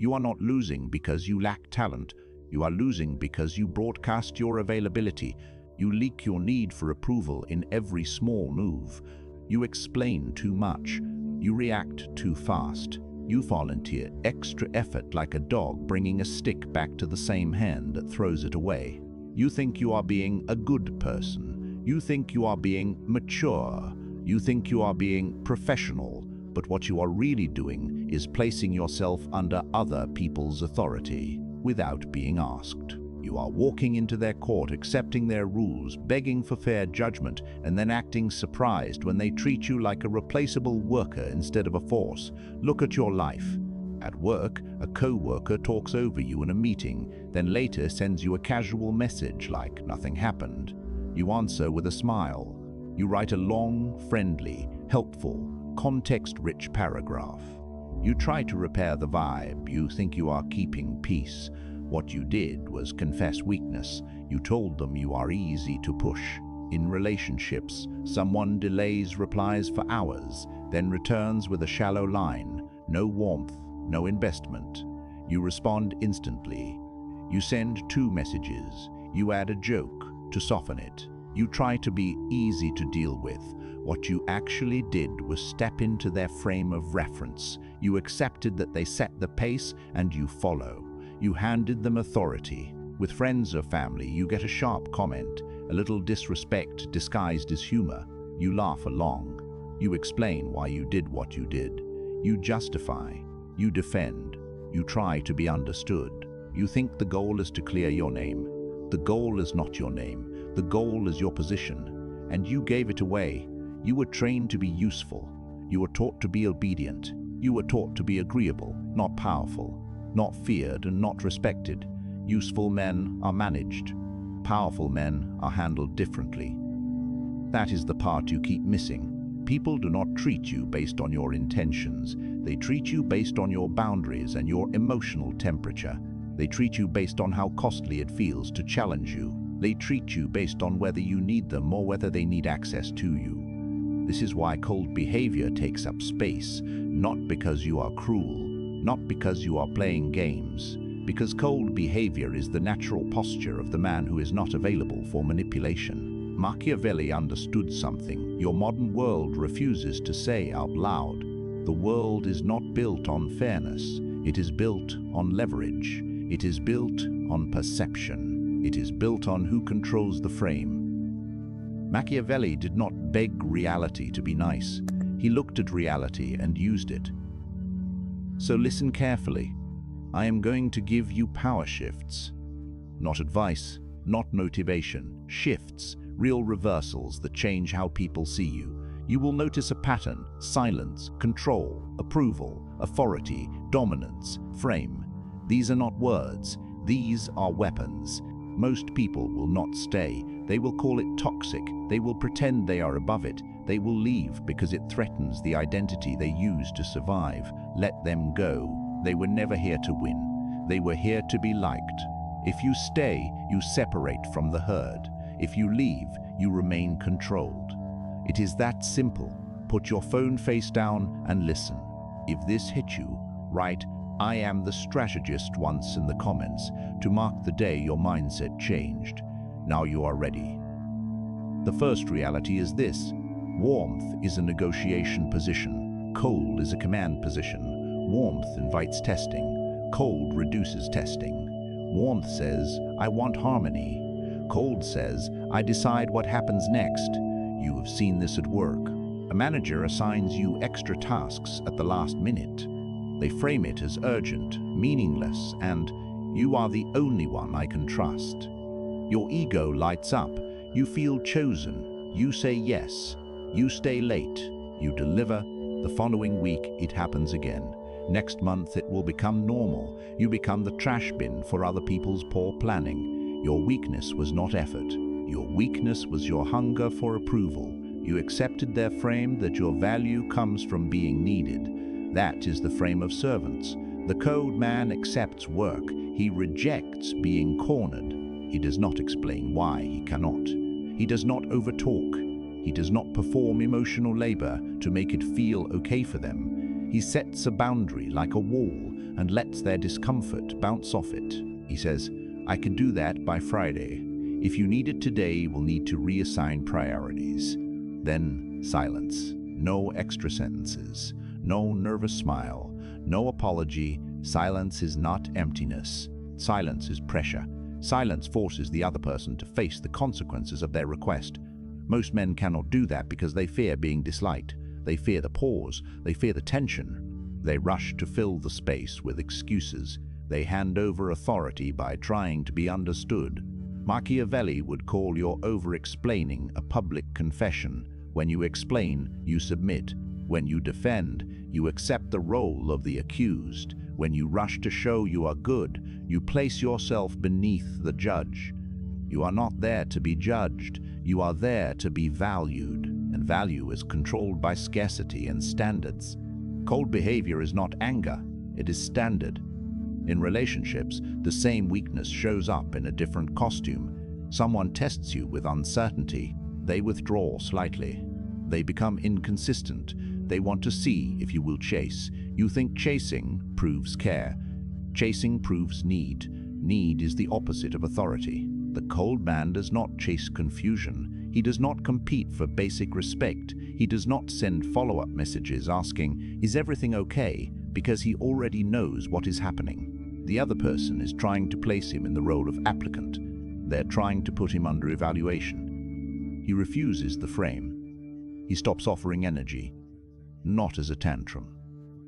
You are not losing because you lack talent. You are losing because you broadcast your availability. You leak your need for approval in every small move. You explain too much. You react too fast. You volunteer extra effort like a dog bringing a stick back to the same hand that throws it away. You think you are being a good person. You think you are being mature. You think you are being professional. But what you are really doing is placing yourself under other people's authority without being asked. You are walking into their court, accepting their rules, begging for fair judgment, and then acting surprised when they treat you like a replaceable worker instead of a force. Look at your life. At work, a co-worker talks over you in a meeting, then later sends you a casual message like nothing happened. You answer with a smile. You write a long, friendly, helpful, context-rich paragraph. You try to repair the vibe. You think you are keeping peace. What you did was confess weakness. You told them you are easy to push. In relationships, someone delays replies for hours, then returns with a shallow line. No warmth, no investment. You respond instantly. You send 2 messages. You add a joke to soften it. You try to be easy to deal with. What you actually did was step into their frame of reference. You accepted that they set the pace and you follow. You handed them authority. With friends or family, you get a sharp comment, a little disrespect disguised as humor. You laugh along. You explain why you did what you did. You justify. You defend. You try to be understood. You think the goal is to clear your name. The goal is not your name. The goal is your position. And you gave it away. You were trained to be useful. You were taught to be obedient. You were taught to be agreeable, not powerful, not feared and not respected. Useful men are managed. Powerful men are handled differently. That is the part you keep missing. People do not treat you based on your intentions. They treat you based on your boundaries and your emotional temperature. They treat you based on how costly it feels to challenge you. They treat you based on whether you need them or whether they need access to you. This is why cold behavior takes up space, not because you are cruel, not because you are playing games, because cold behavior is the natural posture of the man who is not available for manipulation. Machiavelli understood something your modern world refuses to say out loud. The world is not built on fairness. It is built on leverage. It is built on perception. It is built on who controls the frame. Machiavelli did not beg reality to be nice. He looked at reality and used it. So listen carefully. I am going to give you power shifts. Not advice, not motivation. Shifts, real reversals that change how people see you. You will notice a pattern: silence, control, approval, authority, dominance, frame. These are not words. These are weapons. Most people will not stay. They will call it toxic. They will pretend they are above it. They will leave because it threatens the identity they use to survive. Let them go. They were never here to win. They were here to be liked. If you stay, you separate from the herd. If you leave, you remain controlled. It is that simple. Put your phone face down and listen. If this hit you, write "I am the strategist" once in the comments to mark the day your mindset changed. Now you are ready. The first reality is this: warmth is a negotiation position. Cold is a command position. Warmth invites testing. Cold reduces testing. Warmth says, "I want harmony." Cold says, "I decide what happens next." You have seen this at work. A manager assigns you extra tasks at the last minute. They frame it as urgent, meaningless, and "you are the only one I can trust." Your ego lights up. You feel chosen. You say yes. You stay late. You deliver. The following week, it happens again. Next month, it will become normal. You become the trash bin for other people's poor planning. Your weakness was not effort. Your weakness was your hunger for approval. You accepted their frame that your value comes from being needed. That is the frame of servants. The code man accepts work. He rejects being cornered. He does not explain why he cannot. He does not overtalk. He does not perform emotional labor to make it feel okay for them. He sets a boundary like a wall, and lets their discomfort bounce off it. He says, "I can do that by Friday. If you need it today, we'll need to reassign priorities." Then silence. No extra sentences. No nervous smile. No apology. Silence is not emptiness. Silence is pressure. Silence forces the other person to face the consequences of their request. Most men cannot do that because they fear being disliked. They fear the pause. They fear the tension. They rush to fill the space with excuses. They hand over authority by trying to be understood. Machiavelli would call your over-explaining a public confession. When you explain, you submit. When you defend, you accept the role of the accused. When you rush to show you are good, you place yourself beneath the judge. You are not there to be judged. You are there to be valued. And value is controlled by scarcity and standards. Cold behavior is not anger. It is standard. In relationships, the same weakness shows up in a different costume. Someone tests you with uncertainty. They withdraw slightly. They become inconsistent. They want to see if you will chase. You think chasing proves care. Chasing proves need. Need is the opposite of authority. The cold man does not chase confusion. He does not compete for basic respect. He does not send follow-up messages asking, "Is everything okay?" because he already knows what is happening. The other person is trying to place him in the role of applicant. They're trying to put him under evaluation. He refuses the frame. He stops offering energy, not as a tantrum,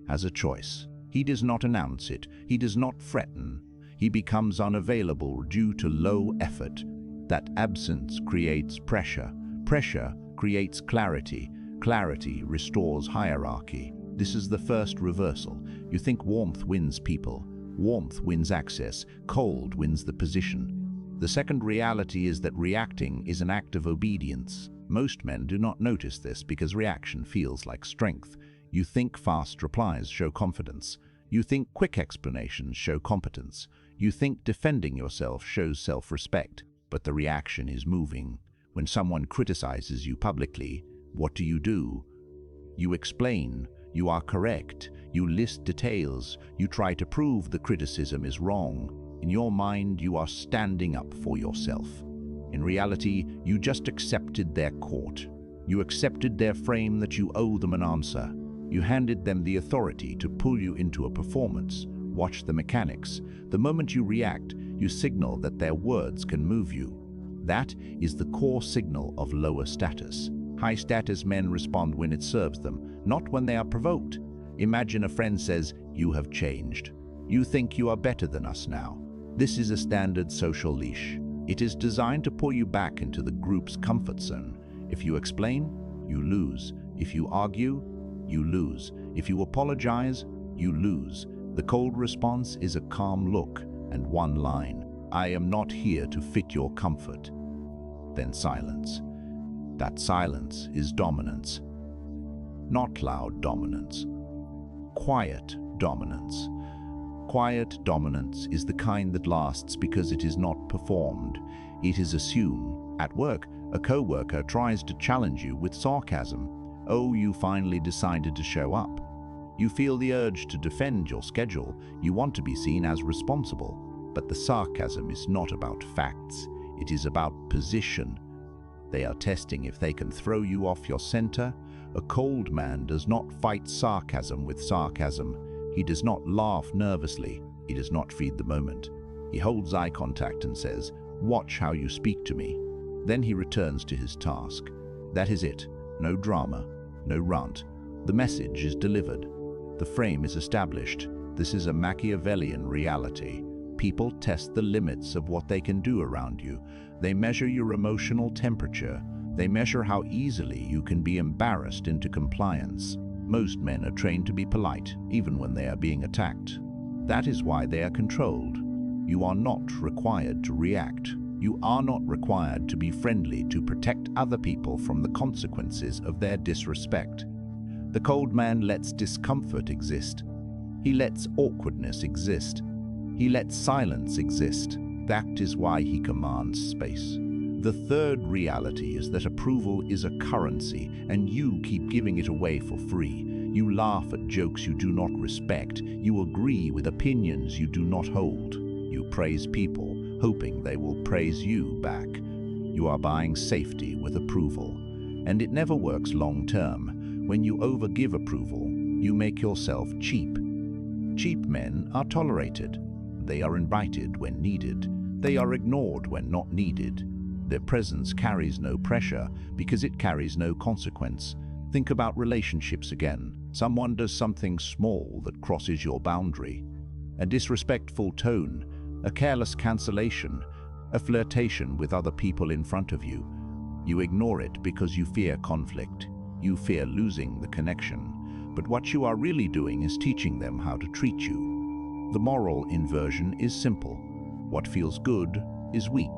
as a choice. He does not announce it. He does not threaten. He becomes unavailable due to low effort. That absence creates pressure. Pressure creates clarity. Clarity restores hierarchy. This is the first reversal. You think warmth wins people. Warmth wins access. Cold wins the position. The second reality is that reacting is an act of obedience. Most men do not notice this because reaction feels like strength. You think fast replies show confidence. You think quick explanations show competence. You think defending yourself shows self-respect. But the reaction is moving. When someone criticizes you publicly, what do? You explain. You are correct. You list details. You try to prove the criticism is wrong. In your mind, you are standing up for yourself. In reality, you just accepted their court. You accepted their frame that you owe them an answer. You handed them the authority to pull you into a performance. Watch the mechanics. The moment you react, you signal that their words can move you. That is the core signal of lower status. High-status men respond when it serves them, not when they are provoked. Imagine a friend says, "You have changed. You think you are better than us now." This is a standard social leash. It is designed to pull you back into the group's comfort zone. If you explain, you lose. If you argue, you lose. If you apologize, you lose. The cold response is a calm look and one line. "I am not here to fit your comfort." Then silence. That silence is dominance. Not loud dominance. Quiet dominance. Quiet dominance is the kind that lasts because it is not performed. It is assumed. At work, a co-worker tries to challenge you with sarcasm. Oh, you finally decided to show up. You feel the urge to defend your schedule. You want to be seen as responsible. But the sarcasm is not about facts. It is about position. They are testing if they can throw you off your center. A cold man does not fight sarcasm with sarcasm. He does not laugh nervously. He does not feed the moment. He holds eye contact and says, "Watch how you speak to me." Then he returns to his task. That is it. No drama, no rant. The message is delivered. The frame is established. This is a Machiavellian reality. People test the limits of what they can do around you. They measure your emotional temperature. They measure how easily you can be embarrassed into compliance. Most men are trained to be polite, even when they are being attacked. That is why they are controlled. You are not required to react. You are not required to be friendly to protect other people from the consequences of their disrespect. The cold man lets discomfort exist. He lets awkwardness exist. He lets silence exist. That is why he commands space. The third reality is that approval is a currency, and you keep giving it away for free. You laugh at jokes you do not respect. You agree with opinions you do not hold. You praise people, hoping they will praise you back. You are buying safety with approval, and it never works long term. When you overgive approval, you make yourself cheap. Cheap men are tolerated. They are invited when needed. They are ignored when not needed. Their presence carries no pressure because it carries no consequence. Think about relationships again. Someone does something small that crosses your boundary. A disrespectful tone, a careless cancellation, a flirtation with other people in front of you. You ignore it because you fear conflict. You fear losing the connection. But what you are really doing is teaching them how to treat you. The moral inversion is simple. What feels good is weak.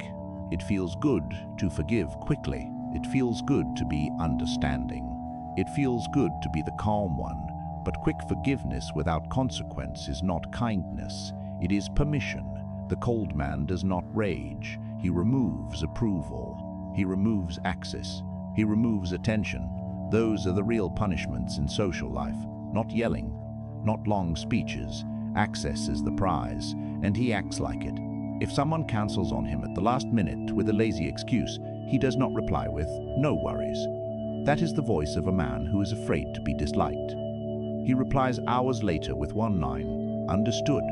It feels good to forgive quickly. It feels good to be understanding. It feels good to be the calm one. But quick forgiveness without consequence is not kindness. It is permission. The cold man does not rage. He removes approval. He removes access. He removes attention. Those are the real punishments in social life. Not yelling, not long speeches. Access is the prize, and he acts like it. If someone cancels on him at the last minute with a lazy excuse, he does not reply with, "No worries." That is the voice of a man who is afraid to be disliked. He replies hours later with one line, "Understood."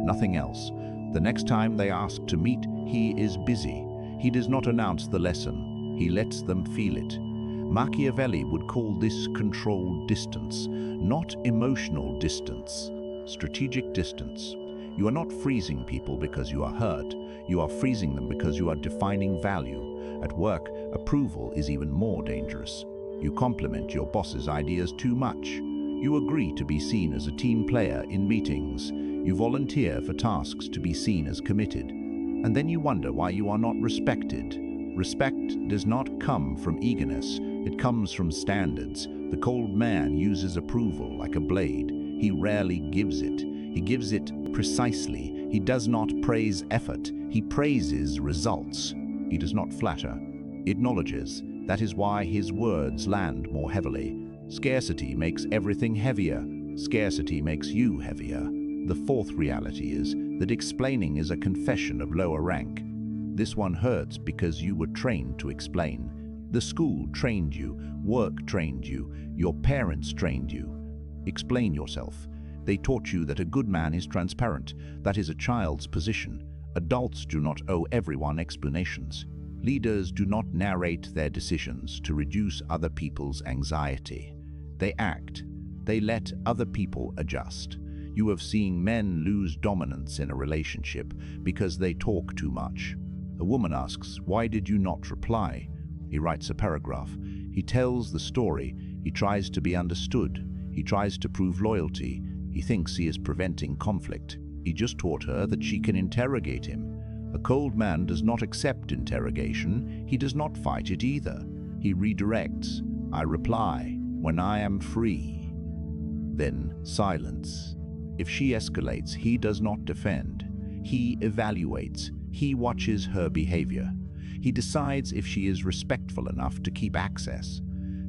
Nothing else. The next time they ask to meet, he is busy. He does not announce the lesson. He lets them feel it. Machiavelli would call this controlled distance, not emotional distance, strategic distance. You are not freezing people because you are hurt. You are freezing them because you are defining value. At work, approval is even more dangerous. You compliment your boss's ideas too much. You agree to be seen as a team player in meetings. You volunteer for tasks to be seen as committed. And then you wonder why you are not respected. Respect does not come from eagerness. It comes from standards. The cold man uses approval like a blade. He rarely gives it. He gives it precisely. He does not praise effort. He praises results. He does not flatter. He acknowledges. That is why his words land more heavily. Scarcity makes everything heavier. Scarcity makes you heavier. The fourth reality is that explaining is a confession of lower rank. This one hurts because you were trained to explain. The school trained you, work trained you, your parents trained you. Explain yourself. They taught you that a good man is transparent. That is a child's position. Adults do not owe everyone explanations. Leaders do not narrate their decisions to reduce other people's anxiety. They act. They let other people adjust. You have seen men lose dominance in a relationship because they talk too much. A woman asks, "Why did you not reply?" He writes a paragraph. He tells the story. He tries to be understood. He tries to prove loyalty. He thinks he is preventing conflict. He just taught her that she can interrogate him. A cold man does not accept interrogation. He does not fight it either. He redirects. I reply when I am free. Then silence. If she escalates, he does not defend. He evaluates. He watches her behavior. He decides if she is respectful enough to keep access.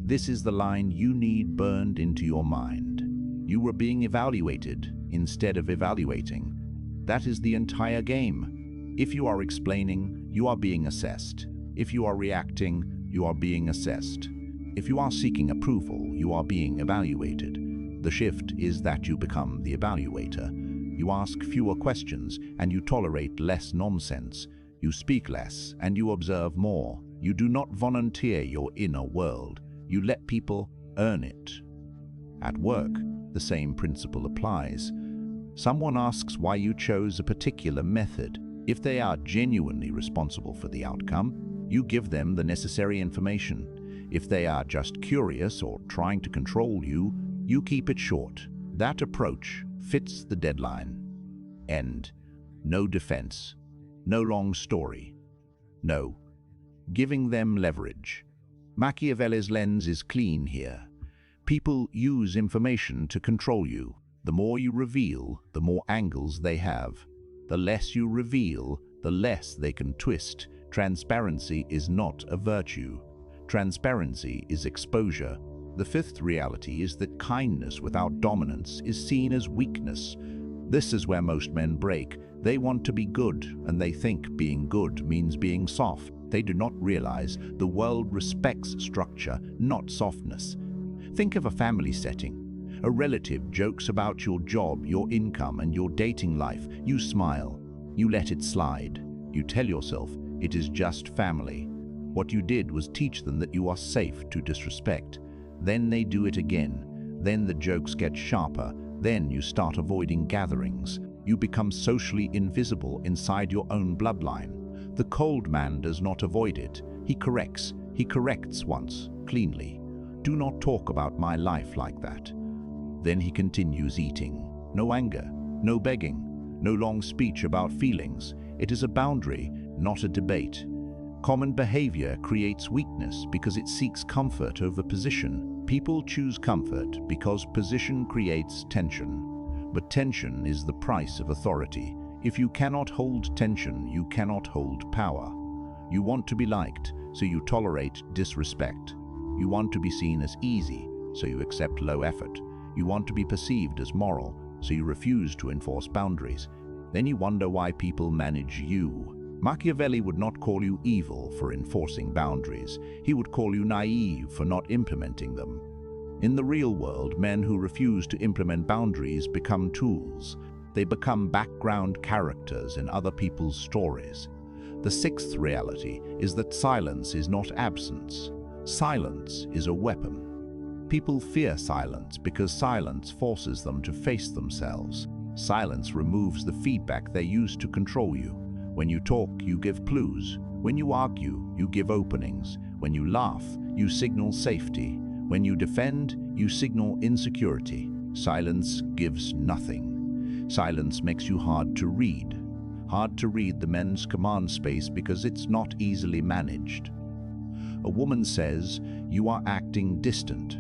This is the line you need burned into your mind. You were being evaluated instead of evaluating. That is the entire game. If you are explaining, you are being assessed. If you are reacting, you are being assessed. If you are seeking approval, you are being evaluated. The shift is that you become the evaluator. You ask fewer questions and you tolerate less nonsense. You speak less and you observe more. You do not volunteer your inner world. You let people earn it. At work, the same principle applies. Someone asks why you chose a particular method. If they are genuinely responsible for the outcome, you give them the necessary information. If they are just curious or trying to control you, you keep it short. That approach fits the deadline. End. No defense. No long story. No. Giving them leverage. Machiavelli's lens is clean here. People use information to control you. The more you reveal, the more angles they have. The less you reveal, the less they can twist. Transparency is not a virtue. Transparency is exposure. The fifth reality is that kindness without dominance is seen as weakness. This is where most men break. They want to be good, and they think being good means being soft. They do not realize the world respects structure, not softness. Think of a family setting. A relative jokes about your job, your income, and your dating life. You smile. You let it slide. You tell yourself, it is just family. What you did was teach them that you are safe to disrespect. Then they do it again. Then the jokes get sharper. Then you start avoiding gatherings. You become socially invisible inside your own bloodline. The cold man does not avoid it. He corrects. He corrects once, cleanly. Do not talk about my life like that. Then he continues eating. No anger, no begging, no long speech about feelings. It is a boundary, not a debate. Common behavior creates weakness because it seeks comfort over position. People choose comfort because position creates tension. But tension is the price of authority. If you cannot hold tension, you cannot hold power. You want to be liked, so you tolerate disrespect. You want to be seen as easy, so you accept low effort. You want to be perceived as moral, so you refuse to enforce boundaries. Then you wonder why people manage you. Machiavelli would not call you evil for enforcing boundaries. He would call you naive for not implementing them. In the real world, men who refuse to implement boundaries become tools. They become background characters in other people's stories. The sixth reality is that silence is not absence. Silence is a weapon. People fear silence because silence forces them to face themselves. Silence removes the feedback they use to control you. When you talk, you give clues. When you argue, you give openings. When you laugh, you signal safety. When you defend, you signal insecurity. Silence gives nothing. Silence makes you hard to read. Hard to read the men's command space because it's not easily managed. A woman says, "You are acting distant."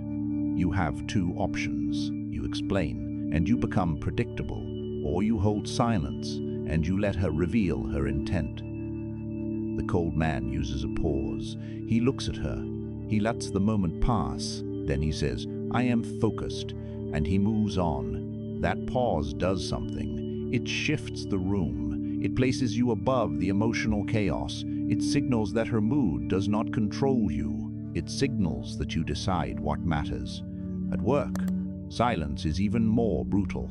You have two options. You explain, and you become predictable, or you hold silence, and you let her reveal her intent. The cold man uses a pause. He looks at her. He lets the moment pass. Then he says, "I am focused," and he moves on. That pause does something. It shifts the room. It places you above the emotional chaos. It signals that her mood does not control you. It signals that you decide what matters. At work, silence is even more brutal.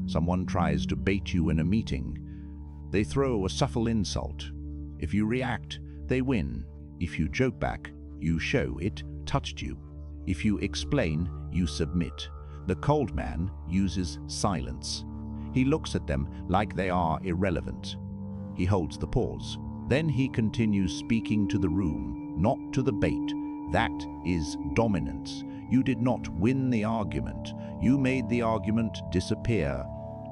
Someone tries to bait you in a meeting. They throw a subtle insult. If you react, they win. If you joke back, you show it touched you. If you explain, you submit. The cold man uses silence. He looks at them like they are irrelevant. He holds the pause. Then he continues speaking to the room, not to the bait. That is dominance. You did not win the argument. You made the argument disappear.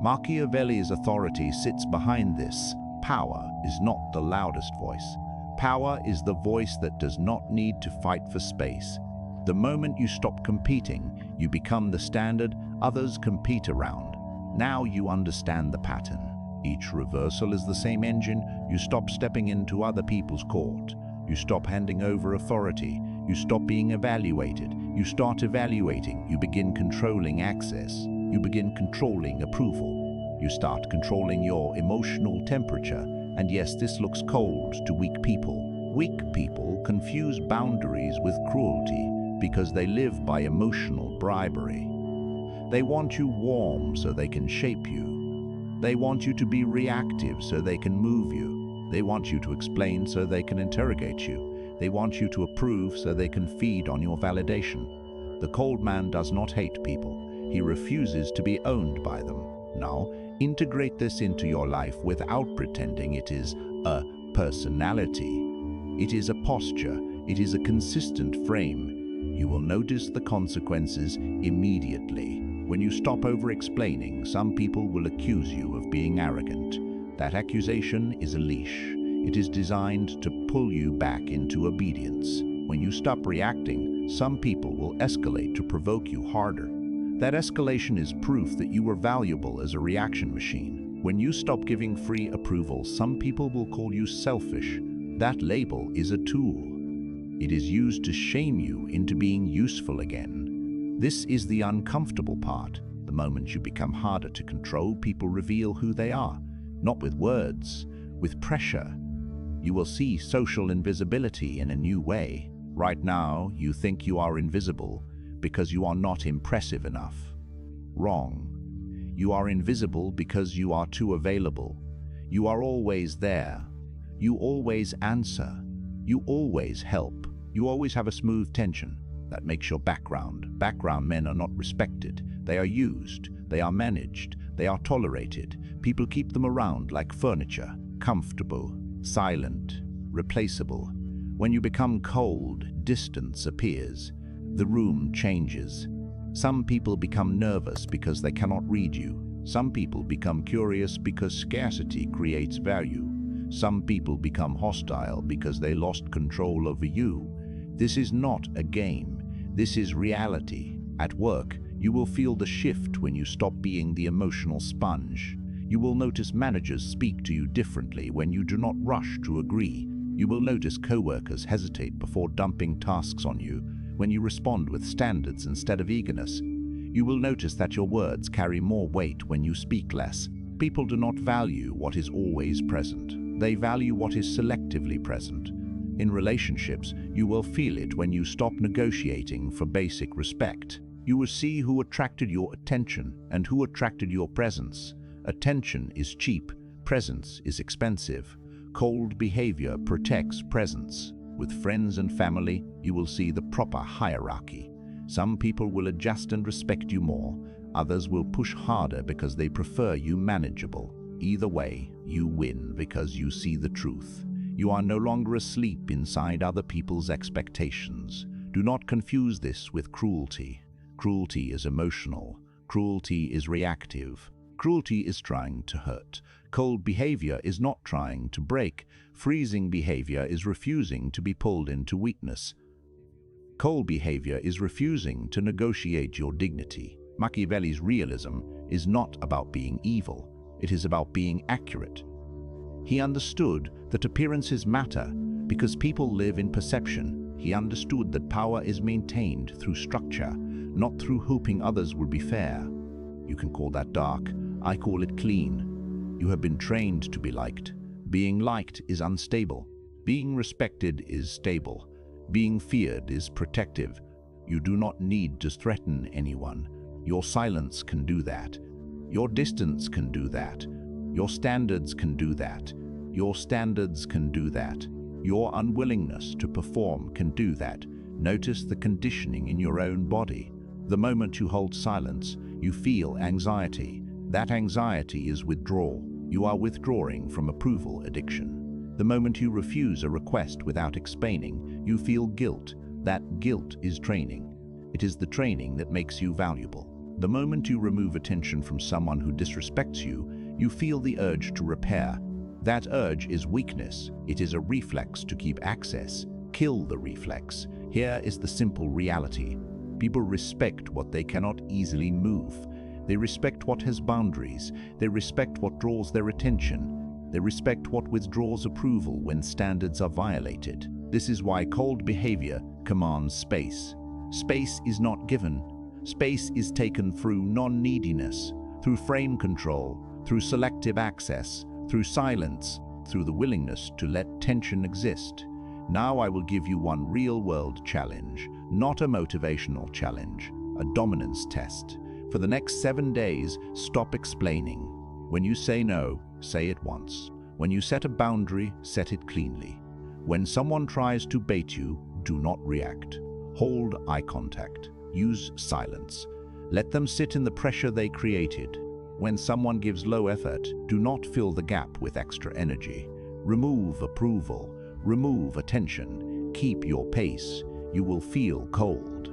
Machiavelli's authority sits behind this. Power is not the loudest voice. Power is the voice that does not need to fight for space. The moment you stop competing, you become the standard others compete around. Now you understand the pattern. Each reversal is the same engine. You stop stepping into other people's court. You stop handing over authority. You stop being evaluated. You start evaluating. You begin controlling access. You begin controlling approval. You start controlling your emotional temperature. And yes, this looks cold to weak people. Weak people confuse boundaries with cruelty because they live by emotional bribery. They want you warm so they can shape you. They want you to be reactive so they can move you. They want you to explain so they can interrogate you. They want you to approve so they can feed on your validation. The cold man does not hate people. He refuses to be owned by them. Now, integrate this into your life without pretending it is a personality. It is a posture. It is a consistent frame. You will notice the consequences immediately. When you stop over-explaining, some people will accuse you of being arrogant. That accusation is a leash. It is designed to pull you back into obedience. When you stop reacting, some people will escalate to provoke you harder. That escalation is proof that you are valuable as a reaction machine. When you stop giving free approval, some people will call you selfish. That label is a tool. It is used to shame you into being useful again. This is the uncomfortable part. The moment you become harder to control, people reveal who they are, not with words, with pressure. You will see social invisibility in a new way. Right now, you think you are invisible because you are not impressive enough. Wrong. You are invisible because you are too available. You are always there. You always answer. You always help. You always have a smooth tension. That makes your background. Background men are not respected. They are used. They are managed. They are tolerated. People keep them around like furniture. Comfortable, silent, replaceable. When you become cold, distance appears. The room changes. Some people become nervous because they cannot read you. Some people become curious because scarcity creates value. Some people become hostile because they lost control over you. This is not a game. This is reality. At work, you will feel the shift when you stop being the emotional sponge. You will notice managers speak to you differently when you do not rush to agree. You will notice coworkers hesitate before dumping tasks on you when you respond with standards instead of eagerness. You will notice that your words carry more weight when you speak less. People do not value what is always present. They value what is selectively present. In relationships, you will feel it when you stop negotiating for basic respect. You will see who attracted your attention and who attracted your presence. Attention is cheap, presence is expensive. Cold behavior protects presence. With friends and family, you will see the proper hierarchy. Some people will adjust and respect you more. Others will push harder because they prefer you manageable. Either way, you win because you see the truth. You are no longer asleep inside other people's expectations. Do not confuse this with cruelty. Cruelty is emotional. Cruelty is reactive. Cruelty is trying to hurt. Cold behavior is not trying to break. Freezing behavior is refusing to be pulled into weakness. Cold behavior is refusing to negotiate your dignity. Machiavelli's realism is not about being evil. It is about being accurate. He understood that appearances matter because people live in perception. He understood that power is maintained through structure, not through hoping others will be fair. You can call that dark. I call it clean. You have been trained to be liked. Being liked is unstable. Being respected is stable. Being feared is protective. You do not need to threaten anyone. Your silence can do that. Your distance can do that. Your standards can do that. Your standards can do that. Your unwillingness to perform can do that. Notice the conditioning in your own body. The moment you hold silence, you feel anxiety. That anxiety is withdrawal. You are withdrawing from approval addiction. The moment you refuse a request without explaining, you feel guilt. That guilt is training. It is the training that makes you valuable. The moment you remove attention from someone who disrespects you, you feel the urge to repair. That urge is weakness. It is a reflex to keep access. Kill the reflex. Here is the simple reality. People respect what they cannot easily move. They respect what has boundaries. They respect what draws their attention. They respect what withdraws approval when standards are violated. This is why cold behavior commands space. Space is not given. Space is taken through non-neediness, through frame control, through selective access, through silence, through the willingness to let tension exist. Now I will give you one real-world challenge, not a motivational challenge, a dominance test. For the next 7 days, stop explaining. When you say no, say it once. When you set a boundary, set it cleanly. When someone tries to bait you, do not react. Hold eye contact. Use silence. Let them sit in the pressure they created. When someone gives low effort, do not fill the gap with extra energy. Remove approval. Remove attention. Keep your pace. You will feel cold.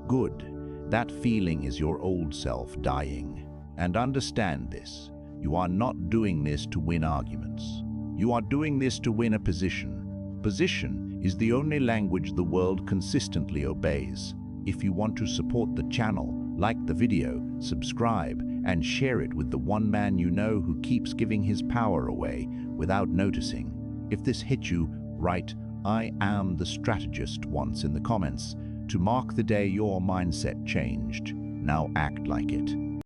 Good. That feeling is your old self dying. And understand this. You are not doing this to win arguments. You are doing this to win a position. Position is the only language the world consistently obeys. If you want to support the channel, like the video, subscribe, and share it with the one man you know who keeps giving his power away without noticing. If this hit you, write "I am the strategist" once in the comments. to mark the day your mindset changed. Now act like it.